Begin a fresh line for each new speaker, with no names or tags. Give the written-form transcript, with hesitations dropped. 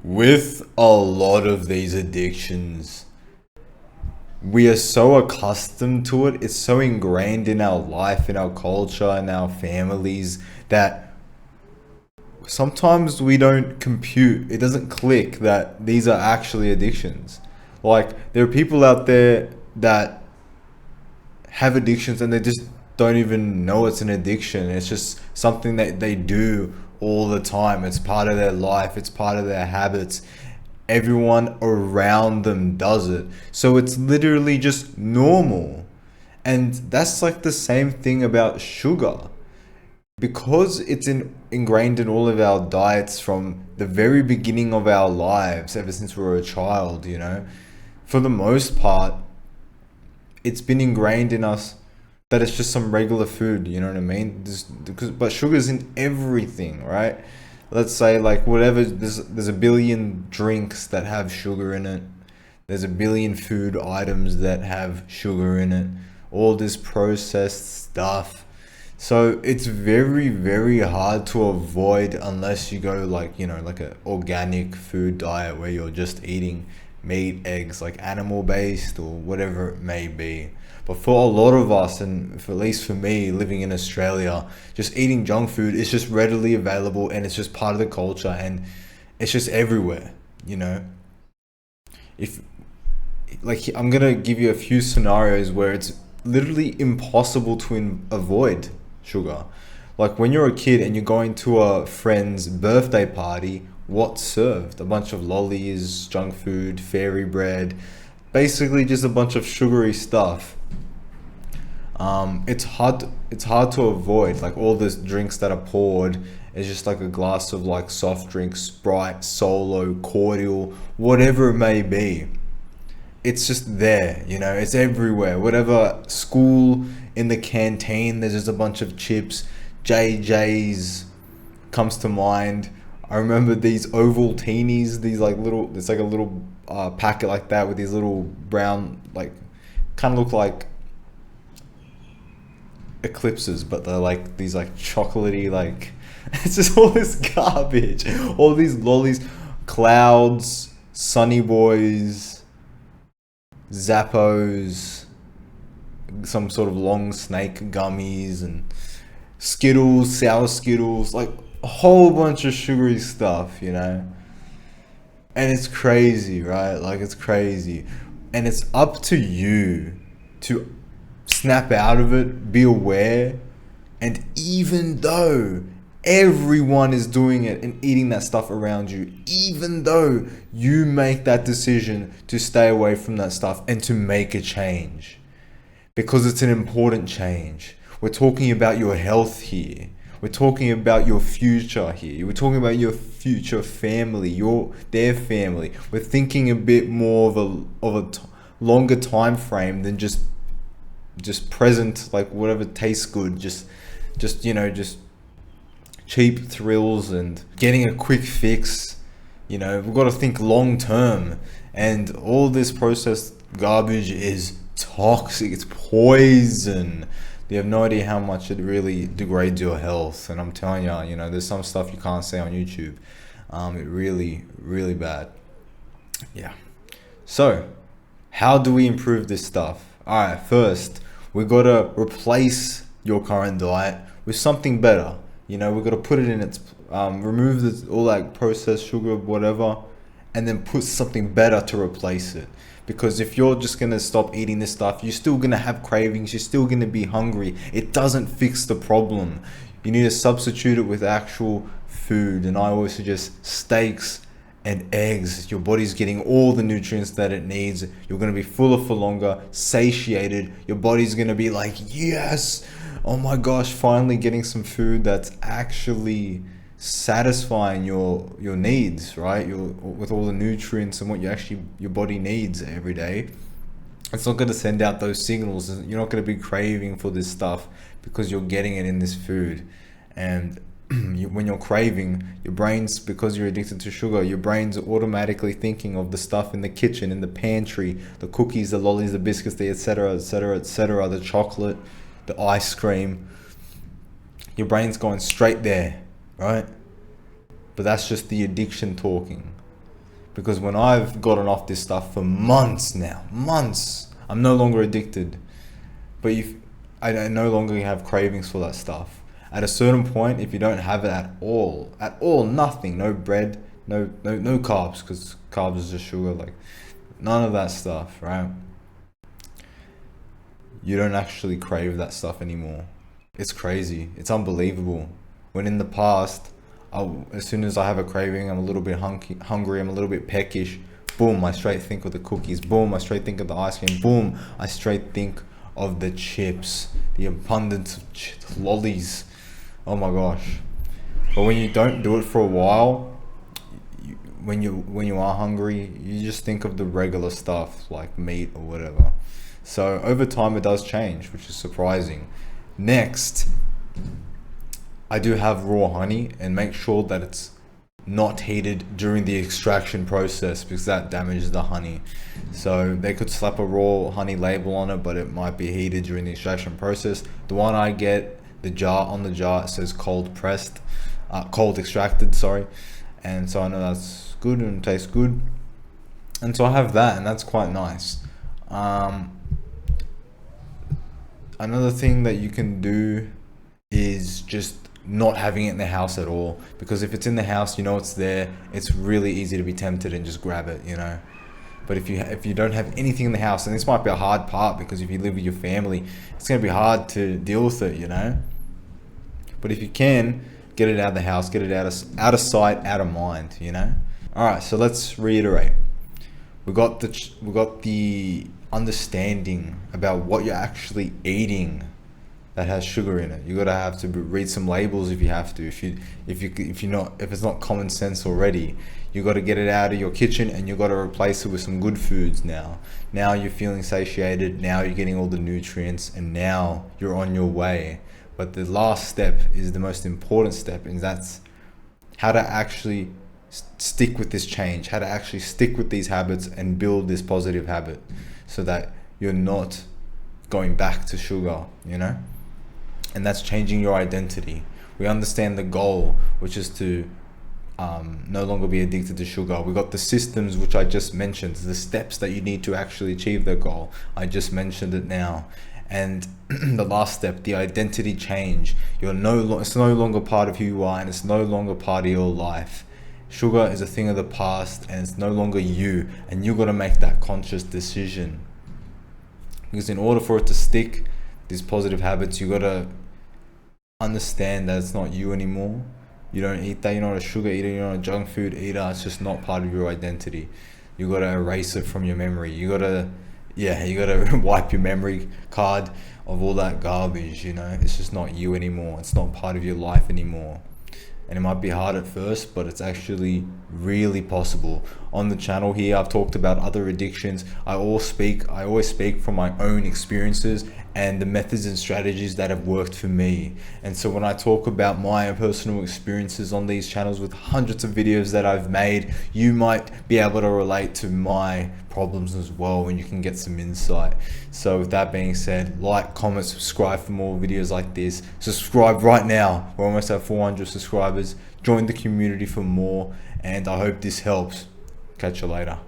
With a lot of these addictions, we are so accustomed to it. It's so ingrained in our life, in our culture, in our families that sometimes we don't compute. It doesn't click that these are actually addictions. Like, there are people out there that have addictions and they just don't even know it's an addiction. It's just something that they do all the time. It's part of their life, it's part of their habits. Everyone around them does it. So it's literally just normal. And that's like the same thing about sugar. Because it's ingrained in all of our diets from the very beginning of our lives, ever since we were a child, for the most part, it's been ingrained in us that it's just some regular food. You know what I mean? But sugar's in everything, right? Let's say like whatever. There's a billion drinks that have sugar in it. There's a billion food items that have sugar in it. All this processed stuff. So it's very, very hard to avoid unless you go like, like a organic food diet where you're just eating meat, eggs, like animal based or whatever it may be. But for a lot of us, and for, at least for me, living in Australia, just eating junk food is just readily available and it's just part of the culture and it's just everywhere, you know? If like I'm gonna give you a few scenarios where it's literally impossible to avoid sugar. Like when you're a kid and you're going to a friend's birthday party, what's served? A bunch of lollies, junk food, fairy bread, basically just a bunch of sugary stuff. It's hard to avoid. Like all the drinks that are poured is just like a glass of like soft drink, Sprite, Solo, cordial, whatever it may be. It's just there, it's everywhere. Whatever school, in the canteen, there's just a bunch of chips. JJ's comes to mind. I remember these Ovaltinis, these like little, it's like a little packet like that with these little brown, like, kind of look like eclipses, but they're like these like chocolatey, like, it's just all this garbage. All these lollies, clouds, sunny boys, Zappos, some sort of long snake gummies, and Skittles, sour Skittles, like a whole bunch of sugary stuff. And it's crazy, right? Like it's crazy. And it's up to you to snap out of it, be aware, and even though everyone is doing it and eating that stuff around you, even though you make that decision to stay away from that stuff and to make a change, because it's an important change. We're talking about your health here. We're talking about your future here. We're talking about your future family, their family. We're thinking a bit more of a longer time frame than just present, like whatever tastes good, just cheap thrills and getting a quick fix. We've got to think long term, and all this processed garbage is toxic. It's poison. You have no idea how much it really degrades your health. And I'm telling you, there's some stuff you can't say on YouTube. It really, really bad. Yeah. So, how do we improve this stuff? All right, first, we got to replace your current diet with something better. We got to put it in its, remove all that processed sugar, whatever, and then put something better to replace it. Because if you're just going to stop eating this stuff, you're still going to have cravings, you're still going to be hungry. It doesn't fix the problem. You need to substitute it with actual food. And I always suggest steaks and eggs. Your body's getting all the nutrients that it needs. You're going to be fuller for longer, satiated. Your body's going to be like, yes, oh my gosh, finally getting some food that's actually satisfying your needs, right? With all the nutrients and what your body needs every day. It's not going to send out those signals. You're not going to be craving for this stuff because you're getting it in this food. And when you're craving, your brain's, because you're addicted to sugar, your brain's automatically thinking of the stuff in the kitchen, in the pantry, the cookies, the lollies, the biscuits, the etc, etc, etc, the chocolate, the ice cream. Your brain's going straight there, right? But that's just the addiction talking. Because when I've gotten off this stuff for months now, months, I'm no longer addicted. But if I no longer have cravings for that stuff. At a certain point, if you don't have it at all, nothing, no bread, no carbs, because carbs is just sugar, like none of that stuff, right? You don't actually crave that stuff anymore. It's crazy. It's unbelievable. When in the past, as soon as I have a craving, I'm a little bit hungry, I'm a little bit peckish, boom, I straight think of the cookies, boom, I straight think of the ice cream, boom, I straight think of the chips, the abundance of lollies. Oh my gosh. But when you don't do it for a while, when you are hungry, you just think of the regular stuff like meat or whatever. So over time it does change, which is surprising. Next, I do have raw honey, and make sure that it's not heated during the extraction process, because that damages the honey. So they could slap a raw honey label on it, but it might be heated during the extraction process. The one I get, the jar, it says cold extracted, sorry. And so I know that's good and tastes good. And so I have that, and that's quite nice. Another thing that you can do is just not having it in the house at all, because if it's in the house, you know it's there, it's really easy to be tempted and just grab it, you know. But if you don't have anything in the house, and this might be a hard part, because if you live with your family, it's going to be hard to deal with it, you know. But if you can, get it out of the house, get it out of sight, out of mind, you know. All right, so let's reiterate. We got the understanding about what you're actually eating that has sugar in it. You gotta have to read some labels if you have to. If it's not common sense already, you gotta get it out of your kitchen, and you gotta replace it with some good foods now. Now you're feeling satiated. Now you're getting all the nutrients, and now you're on your way. But the last step is the most important step, and that's how to actually stick with this change, how to actually stick with these habits and build this positive habit, so that you're not going back to sugar, you know. And that's changing your identity. We understand the goal, which is to no longer be addicted to sugar. We got the systems, which I just mentioned, the steps that you need to actually achieve the goal. I just mentioned it now. And the last step, the identity change. It's no longer part of who you are, and it's no longer part of your life. Sugar is a thing of the past, and it's no longer you, and you got to make that conscious decision. Because in order for it to stick, these positive habits, you got to understand that it's not you anymore. You don't eat that. You're not a sugar eater. You're not a junk food eater. It's just not part of your identity. You got to erase it from your memory. You got to wipe your memory card of all that garbage, you know. It's just not you anymore. It's not part of your life anymore. And it might be hard at first, but it's actually really possible. On the channel here, I've talked about other addictions. I always speak from my own experiences and the methods and strategies that have worked for me. And so when I talk about my personal experiences on these channels with hundreds of videos that I've made, you might be able to relate to my problems as well, and you can get some insight. So with that being said, like, comment, subscribe for more videos like this. Subscribe right now. We're almost at 400 subscribers. Join the community for more, and I hope this helps. Catch you later.